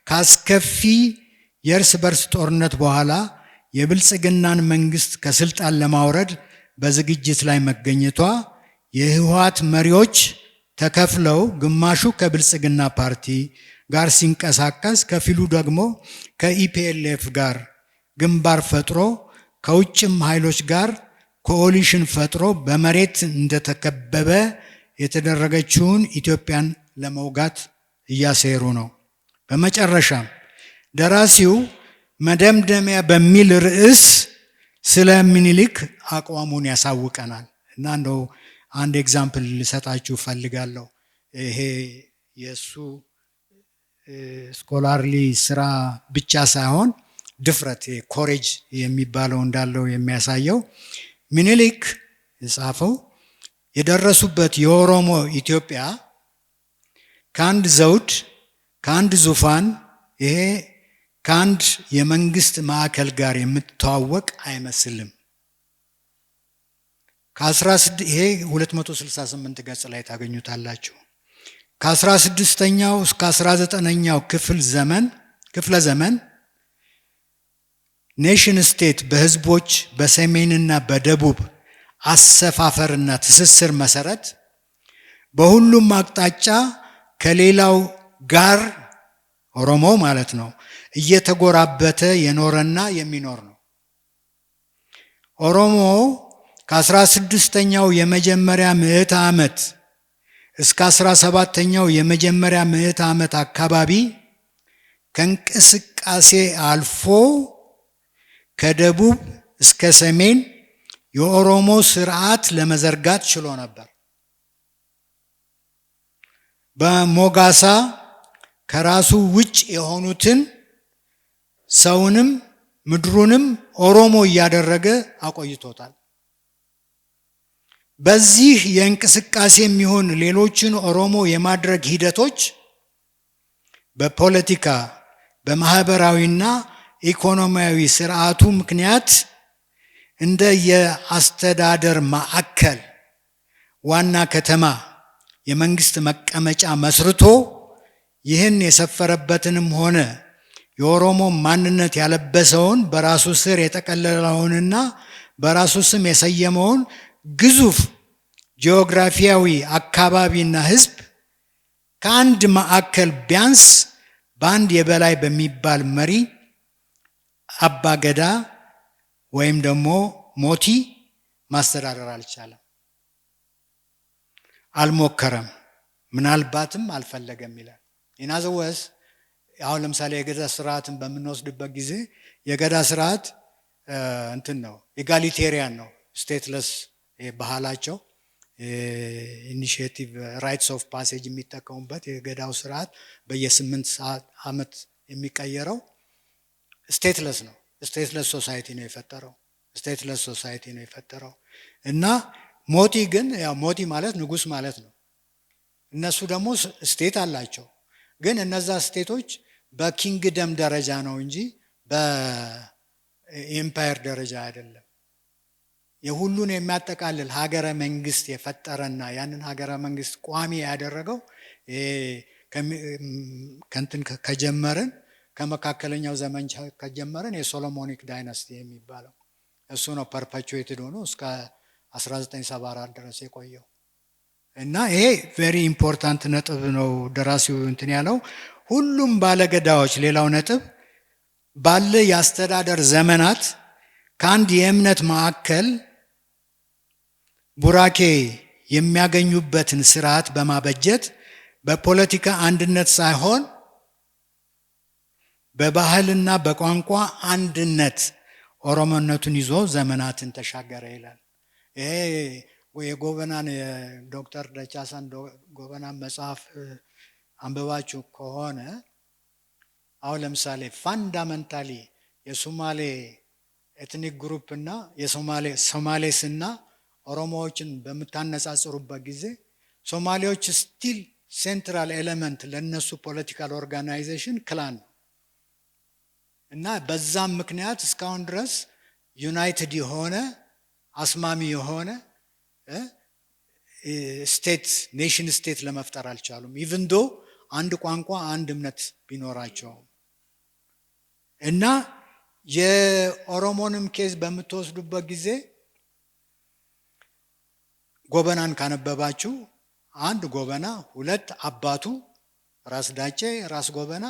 ካስከፊ የእርስ በርስ ጦርነት በኋላ የብልጽግናን መንግስት ከስልጣን ለማውረድ በዝግጅት ላይ መገኘቷ፣ የህወሓት መሪዎች ተከፍለው ግማሹ ከብልጽግና ፓርቲ ጋር ሲንቀሳቀስ ከፊሉ ደግሞ ከኢፒኤልኤፍ ጋር ግንባር ፈጥሮ ከውጭም ኃይሎች ጋር ኮኦሊሽን ፈጥሮ በመሬት እንደተከበበ የተደረገችውን ኢትዮጵያን ለመውጋት እያሴሩ ነው። በመጨረሻም ደራሲው መደምደሚያ በሚል ርዕስ ስለ ምኒልክ አቋሙን ያሳውቀናል። እና እንደው አንድ ኤግዛምፕል ልሰጣችሁ ፈልጋለሁ። ይሄ የሱ ስኮላርሊ ስራ ብቻ ሳይሆን ድፍረት ኮሬጅ የሚባለው እንዳለው የሚያሳየው ምኒልክ የጻፈው የደረሱበት የኦሮሞ ኢትዮጵያ ከአንድ ዘውድ ከአንድ ዙፋን ይሄ ከአንድ የመንግስት ማዕከል ጋር የምትተዋወቅ አይመስልም። ይሄ 268 ገጽ ላይ ታገኙታላችሁ። ከ16ኛው እስከ 19ኛው ክፍለ ዘመን ኔሽን ስቴት በህዝቦች በሰሜንና በደቡብ አሰፋፈርና ትስስር መሰረት በሁሉም አቅጣጫ ከሌላው ጋር ኦሮሞ ማለት ነው እየተጎራበተ የኖረና የሚኖር ነው። ኦሮሞ ከ16ኛው የመጀመሪያ ምዕተ ዓመት እስከ 17ኛው የመጀመሪያ ምዕተ ዓመት አካባቢ ከእንቅስቃሴ አልፎ ከደቡብ እስከ ሰሜን የኦሮሞ ስርዓት ለመዘርጋት ችሎ ነበር። በሞጋሳ ከራሱ ውጭ የሆኑትን ሰውንም ምድሩንም ኦሮሞ እያደረገ አቆይቶታል። በዚህ የእንቅስቃሴ የሚሆን ሌሎችን ኦሮሞ የማድረግ ሂደቶች በፖለቲካ በማህበራዊና ኢኮኖሚያዊ ስርዓቱ ምክንያት እንደ የአስተዳደር ማዕከል ዋና ከተማ የመንግስት መቀመጫ መስርቶ ይህን የሰፈረበትንም ሆነ የኦሮሞ ማንነት ያለበሰውን በራሱ ስር የጠቀለለውንና በራሱ ስም የሰየመውን ግዙፍ ጂኦግራፊያዊ አካባቢና ህዝብ ከአንድ ማዕከል ቢያንስ በአንድ የበላይ በሚባል መሪ አባገዳ ወይም ደግሞ ሞቲ ማስተዳደር አልቻለም፣ አልሞከረም፣ ምናልባትም አልፈለገም ይላል። ኢናዘወስ አሁን ለምሳሌ የገዳ ስርዓትን በምንወስድበት ጊዜ የገዳ ስርዓት እንትን ነው፣ ኢጋሊቴሪያን ነው፣ ስቴትለስ ባህላቸው ኢኒሺዬቲቭ ራይትስ ኦፍ ፓሴጅ የሚጠቀሙበት የገዳው ስርዓት በየ8 ዓመት የሚቀየረው ስቴትለስ ነው። ስቴትለስ ሶሳይቲ ነው የፈጠረው እና ሞቲ ግን ያው ሞቲ ማለት ንጉስ ማለት ነው። እነሱ ደግሞ ስቴት አላቸው፣ ግን እነዛ ስቴቶች በኪንግደም ደረጃ ነው እንጂ በኤምፓየር ደረጃ አይደለም። የሁሉን የሚያጠቃልል ሀገረ መንግስት የፈጠረና ያንን ሀገረ መንግስት ቋሚ ያደረገው ከጀመርን ከመካከለኛው ዘመን ከጀመርን የሶሎሞኒክ ዳይናስቲ የሚባለው እሱ ነው ፐርፐቹዌትድ ሆኖ እስከ 1974 ድረስ የቆየው እና ይሄ ቬሪ ኢምፖርታንት ነጥብ ነው ደራሲው እንትን ያለው። ሁሉም ባለገዳዎች ሌላው ነጥብ ባለ የአስተዳደር ዘመናት ከአንድ የእምነት ማዕከል ቡራኬ የሚያገኙበትን ስርዓት በማበጀት በፖለቲካ አንድነት ሳይሆን በባህልና በቋንቋ አንድነት ኦሮሞነቱን ይዞ ዘመናትን ተሻገረ ይላል። ይሄ የጎበናን የዶክተር ደቻሳን ጎበናን መጽሐፍ አንብባችሁ ከሆነ አሁን ለምሳሌ ፋንዳመንታሊ የሶማሌ ኤትኒክ ግሩፕ እና ሶማሌስ እና ኦሮሞዎችን በምታነጻጽሩበት ጊዜ ሶማሌዎች ስቲል ሴንትራል ኤሌመንት ለነሱ ፖለቲካል ኦርጋናይዜሽን ክላን ነው እና በዛም ምክንያት እስካሁን ድረስ ዩናይትድ የሆነ አስማሚ የሆነ ስቴት ኔሽን ስቴት ለመፍጠር አልቻሉም። ኢቭን ዶ አንድ ቋንቋ አንድ እምነት ቢኖራቸውም እና የኦሮሞንም ኬዝ በምትወስዱበት ጊዜ ጎበናን ካነበባችሁ አንድ ጎበና፣ ሁለት አባቱ ራስ ዳጬ፣ ራስ ጎበና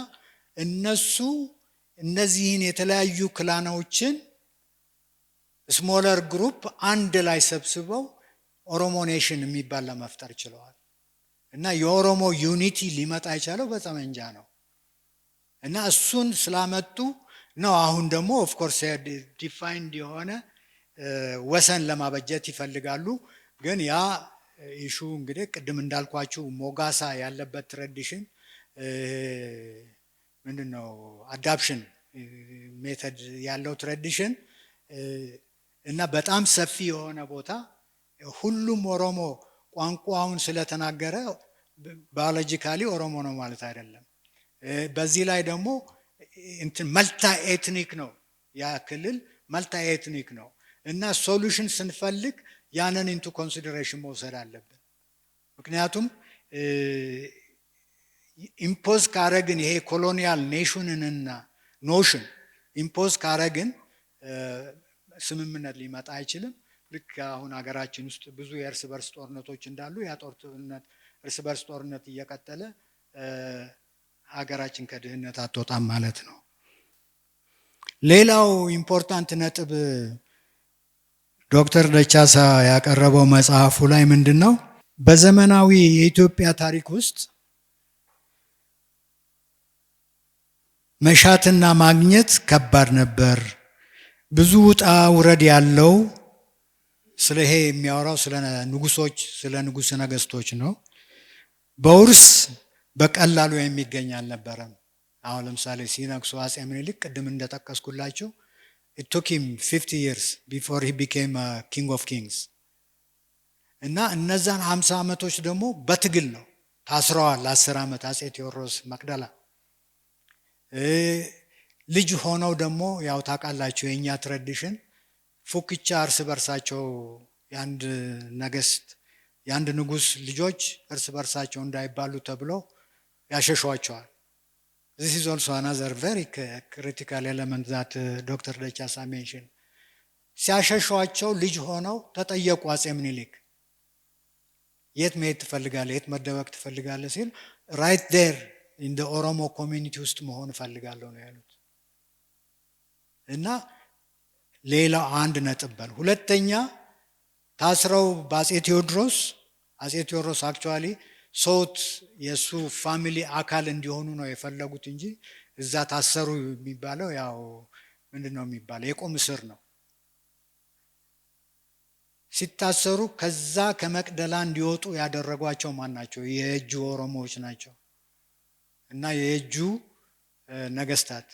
እነዚህን የተለያዩ ክላኖችን ስሞለር ግሩፕ አንድ ላይ ሰብስበው ኦሮሞ ኔሽን የሚባል ለመፍጠር ችለዋል እና የኦሮሞ ዩኒቲ ሊመጣ የቻለው በጠመንጃ ነው እና እሱን ስላመጡ ነው። አሁን ደግሞ ኦፍ ኮርስ ዲፋይንድ የሆነ ወሰን ለማበጀት ይፈልጋሉ። ግን ያ ኢሹ እንግዲህ ቅድም እንዳልኳችሁ ሞጋሳ ያለበት ትራዲሽን ምንድነው አዳፕሽን ሜተድ ያለው ትራዲሽን እና በጣም ሰፊ የሆነ ቦታ ሁሉም ኦሮሞ ቋንቋውን ስለተናገረ ባዮሎጂካሊ ኦሮሞ ነው ማለት አይደለም በዚህ ላይ ደግሞ እንትን መልታ ኤትኒክ ነው ያ ክልል መልታ ኤትኒክ ነው እና ሶሉሽን ስንፈልግ ያንን ኢንቱ ኮንሲደሬሽን መውሰድ አለብን። ምክንያቱም ኢምፖዝ ካረግን ይሄ ኮሎኒያል ኔሽንንና ኖሽን ኢምፖዝ ካረግን ስምምነት ሊመጣ አይችልም። ልክ አሁን ሀገራችን ውስጥ ብዙ የእርስ በርስ ጦርነቶች እንዳሉ ያ ጦርነት እርስ በርስ ጦርነት እየቀጠለ ሀገራችን ከድህነት አትወጣም ማለት ነው። ሌላው ኢምፖርታንት ነጥብ ዶክተር ደቻሳ ያቀረበው መጽሐፉ ላይ ምንድነው በዘመናዊ የኢትዮጵያ ታሪክ ውስጥ መሻትና ማግኘት ከባድ ነበር። ብዙ ውጣ ውረድ ያለው ስለ ይሄ የሚያወራው ስለ ንጉሶች ስለ ንጉሥ ነገስቶች ነው። በውርስ በቀላሉ የሚገኝ አልነበረም። አሁን ለምሳሌ ሲነግሱ አጼ ምኒልክ ቅድም እንደጠቀስኩላቸው it took him 50 years before he became a king of kings እና እነዛን 50 ዓመቶች ደግሞ በትግል ነው ታስረዋል። 10 ዓመት አጼ ቴዎድሮስ መቅደላ ልጅ ሆነው ደግሞ ያው ታውቃላችሁ የኛ ትራዲሽን ፉክቻ እርስ በርሳቸው ያንድ ነገስት ያንድ ንጉስ ልጆች እርስ በርሳቸው እንዳይባሉ ተብሎ ያሸሿቸዋል። This is also another very critical element that Dr. Dechasa mentioned. ሲያሸሿቸው ልጅ ሆነው ተጠየቁ አጼ ምኒልክ የት መሄድ ትፈልጋለህ የት መደበቅ ትፈልጋለህ ሲል right there in the ኦሮሞ ኮሚኒቲ ውስጥ መሆን እፈልጋለሁ ነው ያሉት። እና ሌላው አንድ ነጥብ በል ሁለተኛ ታስረው በአጼ ቴዎድሮስ አክቹአሊ ሶት የሱ ፋሚሊ አካል እንዲሆኑ ነው የፈለጉት እንጂ እዛ ታሰሩ የሚባለው ያው ምንድነው የሚባለው የቁም እስር ነው። ሲታሰሩ ከዛ ከመቅደላ እንዲወጡ ያደረጓቸው ማን ናቸው? የእጁ ኦሮሞዎች ናቸው እና የእጁ ነገስታት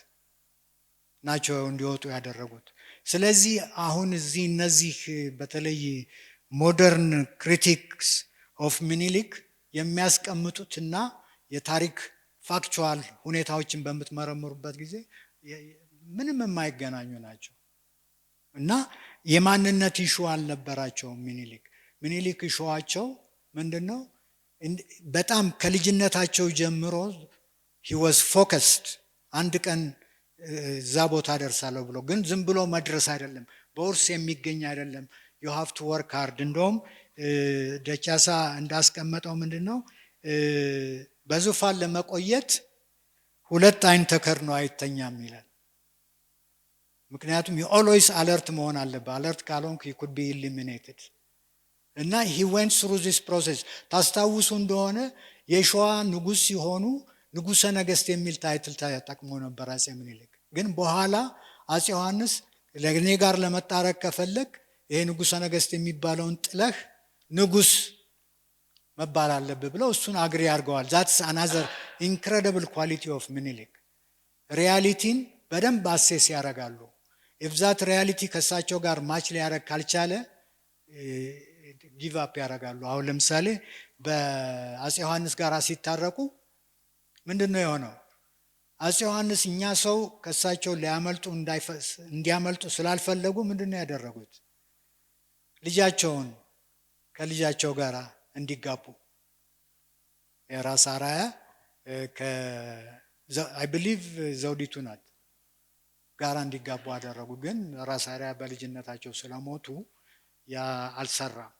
ናቸው እንዲወጡ ያደረጉት። ስለዚህ አሁን እዚህ እነዚህ በተለይ ሞደርን ክሪቲክስ ኦፍ ሚኒሊክ የሚያስቀምጡትና የታሪክ ፋክቹዋል ሁኔታዎችን በምትመረምሩበት ጊዜ ምንም የማይገናኙ ናቸው እና የማንነት ኢሹ አልነበራቸውም። ሚኒሊክ ኢሹዋቸው ምንድነው? በጣም ከልጅነታቸው ጀምሮ he was focused አንድ ቀን እዛ ቦታ ደርሳለሁ ብሎ ግን ዝም ብሎ መድረስ አይደለም በውርስ የሚገኝ አይደለም you have to work hard። እንደውም ደቻሳ እንዳስቀመጠው ምንድነው በዙፋን ለመቆየት ሁለት አይን ተከርኖ አይተኛም ይላል። ምክንያቱም you always alert መሆን አለበት። alert ካልሆንክ you could be eliminated እና he went through this process። ታስታውሱ እንደሆነ የሸዋ ንጉስ ሲሆኑ ንጉሰ ነገስት የሚል ታይትል ተጠቅሞ ነበር አጼ ምኒልክ። ግን በኋላ አጼ ዮሐንስ ለኔ ጋር ለመጣረቅ ከፈለክ ይሄ ንጉሰ ነገስት የሚባለውን ጥለህ ንጉስ መባል አለበት ብለው እሱን አግሪ አድርገዋል። that's another incredible quality of ሚኒሊክ። ሪያሊቲን በደንብ አሴስ ያደርጋሉ። if that reality ከሳቸው ጋር ማች ሊያደርግ ካልቻለ ጊቭ አፕ ያደርጋሉ። አሁን ለምሳሌ በአጼ ዮሐንስ ጋር ሲታረቁ ምንድነው የሆነው? አጼ ዮሐንስ እኛ ሰው ከሳቸው እንዲያመልጡ ስላልፈለጉ ምንድነው ያደረጉት? ልጃቸውን ከልጃቸው ጋር እንዲጋቡ የራስ አራያ I believe ዘውዲቱ ናት ጋር እንዲጋቡ አደረጉ። ግን ራስ አራያ በልጅነታቸው ስለሞቱ ያ አልሰራም።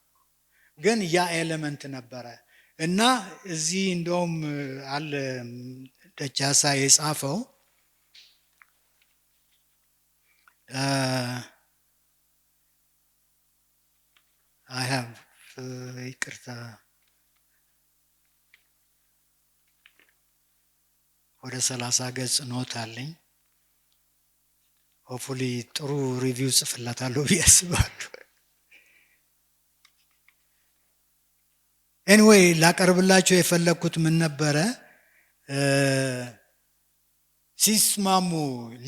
ግን ያ ኤሌመንት ነበረ እና እዚህ እንደውም አለ ደቻሳ የጻፈው I have ይቅርታ ወደ 30 ገጽ ኖት አለኝ። ሆፕፉሊ ጥሩ ሪቪው ጽፍላታለሁ ያስባለሁ። ኤኒዌይ ላቀርብላችሁ የፈለኩት ምን ነበረ ሲስማሙ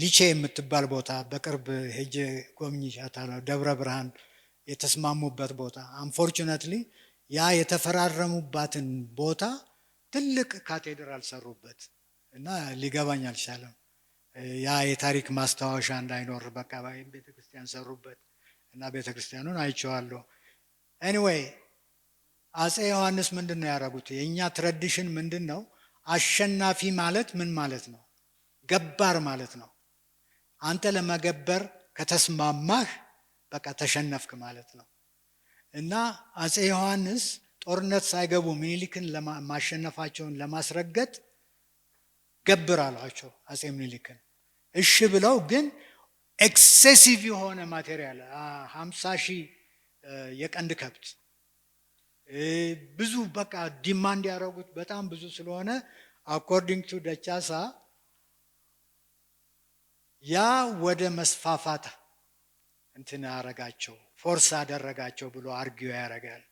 ሊቼ የምትባል ቦታ በቅርብ ሄጄ ጎብኝቻታለሁ። ደብረ ብርሃን የተስማሙበት ቦታ አንፎርቹኔትሊ ያ የተፈራረሙባትን ቦታ ትልቅ ካቴድራል ሰሩበት እና ሊገባኝ አልቻለም። ያ የታሪክ ማስታወሻ እንዳይኖር በቃ ቤተክርስቲያን ሰሩበት እና ቤተክርስቲያኑን አይቼዋለሁ። ኤኒዌይ አፄ ዮሐንስ ምንድን ነው ያደረጉት? የእኛ ትራዲሽን ምንድን ነው? አሸናፊ ማለት ምን ማለት ነው? ገባር ማለት ነው። አንተ ለመገበር ከተስማማህ በቃ ተሸነፍክ ማለት ነው። እና አፄ ዮሐንስ ጦርነት ሳይገቡ ምኒልክን ማሸነፋቸውን ለማስረገጥ ገብር አሏቸው አፄ ምኒልክን። እሺ ብለው ግን ኤክሴሲቭ የሆነ ማቴሪያል 50,000 የቀንድ ከብት ብዙ በቃ ዲማንድ ያደረጉት በጣም ብዙ ስለሆነ አኮርዲንግ ቱ ደቻሳ ያ ወደ መስፋፋት እንትን አረጋቸው፣ ፎርስ አደረጋቸው ብሎ አርጊው ያደርጋል።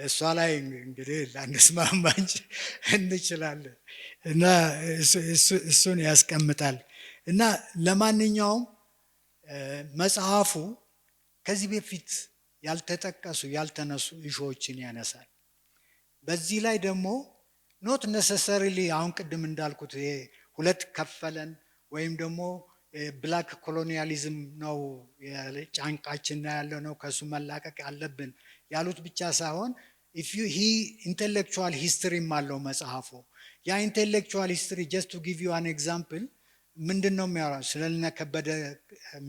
እሷ ላይ እንግዲህ ላንስማማ እንችላለን እና እሱን ያስቀምጣል። እና ለማንኛውም መጽሐፉ ከዚህ በፊት ያልተጠቀሱ ያልተነሱ ኢሹዎችን ያነሳል። በዚህ ላይ ደግሞ ኖት ነሰሰሪሊ አሁን ቅድም እንዳልኩት ይሄ ሁለት ከፈለን ወይም ደግሞ ብላክ ኮሎኒያሊዝም ነው ጫንቃችን ያለው ነው ከሱ መላቀቅ አለብን ያሉት ብቻ ሳይሆን ኢንቴሌክቹዋል ሂስትሪም አለው መጽሐፉ። ያ ኢንቴሌክቹዋል ሂስትሪ ጀስት ቱ ጊቭ ዩ አን ኤግዛምፕል ምንድን ነው የሚያወራው? ስለነ ከበደ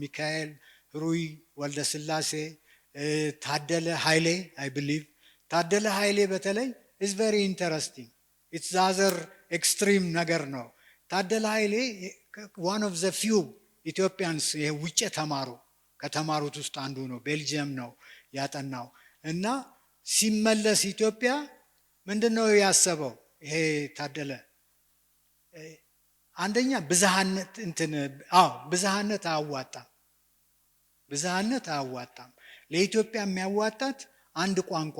ሚካኤል፣ ሩይ ወልደ ስላሴ፣ ታደለ ኃይሌ አይ ብሊቭ ታደለ ኃይሌ በተለይ ኢዝ ቬሪ ኢንተረስቲንግ። ኢትስ አዘር ኤክስትሪም ነገር ነው። ታደለ ኃይሌ ዋን ኦፍ ዘ ፊው ኢትዮጵያንስ ይሄ ውጭ ተማሩ ከተማሩት ውስጥ አንዱ ነው። ቤልጅየም ነው ያጠናው እና ሲመለስ ኢትዮጵያ ምንድን ነው ያሰበው? ይሄ ታደለ አንደኛ ብዝሃነት ብዝሃነት አያዋጣም። ለኢትዮጵያ የሚያዋጣት አንድ ቋንቋ፣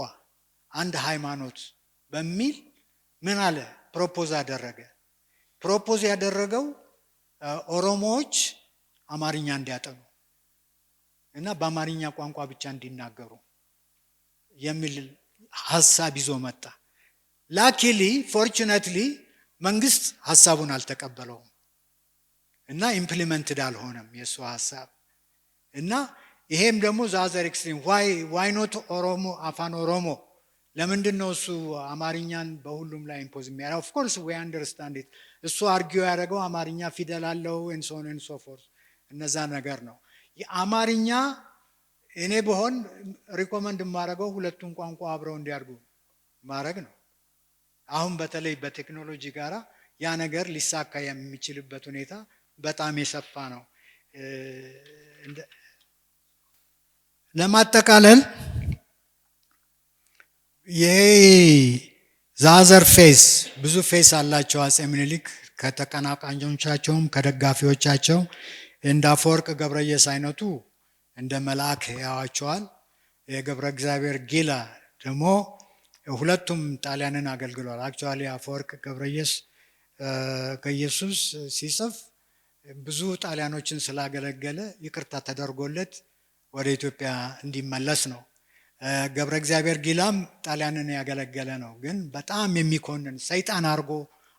አንድ ሃይማኖት በሚል ምን አለ ፕሮፖዝ አደረገ። ፕሮፖዝ ያደረገው ኦሮሞዎች አማርኛ እንዲያጠኑ እና በአማርኛ ቋንቋ ብቻ እንዲናገሩ የሚል ሀሳብ ይዞ መጣ። ላኪሊ ፎርቹኔትሊ መንግስት ሀሳቡን አልተቀበለውም እና ኢምፕሊመንትድ አልሆነም የእሱ ሀሳብ። እና ይሄም ደግሞ ዛዘር ኤክስትሪም ዋይ ኖት ኦሮሞ አፋን ኦሮሞ ለምንድን ነው እሱ አማርኛን በሁሉም ላይ ኢምፖዝ የሚያደርገው? ኦፍ ኮርስ ዊ አንደርስታንድ ኢት። እሱ አርጊው ያደረገው አማርኛ ፊደል አለው ኤንድ ሶ ኦን ኤንድ ሶ ፎርዝ እነዛ ነገር ነው። የአማርኛ እኔ በሆን ሪኮመንድ የማደርገው ሁለቱን ቋንቋ አብረው እንዲያድጉ ማድረግ ነው። አሁን በተለይ በቴክኖሎጂ ጋራ ያ ነገር ሊሳካ የሚችልበት ሁኔታ በጣም የሰፋ ነው። ለማጠቃለል ይሄ ዛዘር ፌስ ብዙ ፌስ አላቸው አፄ ምኒልክ ከተቀናቃኞቻቸውም ከደጋፊዎቻቸው። እንደ አፈወርቅ ገብረየስ አይነቱ እንደ መልአክ ያዋቸዋል። የገብረ እግዚአብሔር ጊላ ደግሞ ሁለቱም ጣሊያንን አገልግሏል። አክቹዋሊ አፈወርቅ ገብረየስ ከኢየሱስ ሲጽፍ ብዙ ጣሊያኖችን ስላገለገለ ይቅርታ ተደርጎለት ወደ ኢትዮጵያ እንዲመለስ ነው። ገብረ እግዚአብሔር ጊላም ጣሊያንን ያገለገለ ነው፣ ግን በጣም የሚኮንን ሰይጣን አድርጎ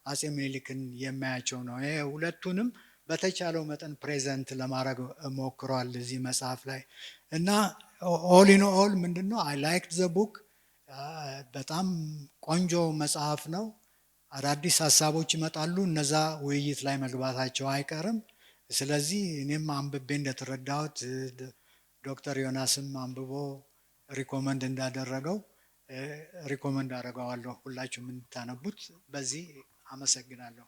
አፄ ምኒልክን የሚያያቸው ነው። ይሄ ሁለቱንም በተቻለው መጠን ፕሬዘንት ለማድረግ ሞክሯል እዚህ መጽሐፍ ላይ እና ኦል ኢን ኦል ምንድነው አይ ላይክድ ዘ ቡክ። በጣም ቆንጆ መጽሐፍ ነው። አዳዲስ ሀሳቦች ይመጣሉ፣ እነዛ ውይይት ላይ መግባታቸው አይቀርም። ስለዚህ እኔም አንብቤ እንደተረዳሁት ዶክተር ዮናስም አንብቦ ሪኮመንድ እንዳደረገው ሪኮመንድ አደረገዋለሁ ሁላችሁም እንድታነቡት። በዚህ አመሰግናለሁ።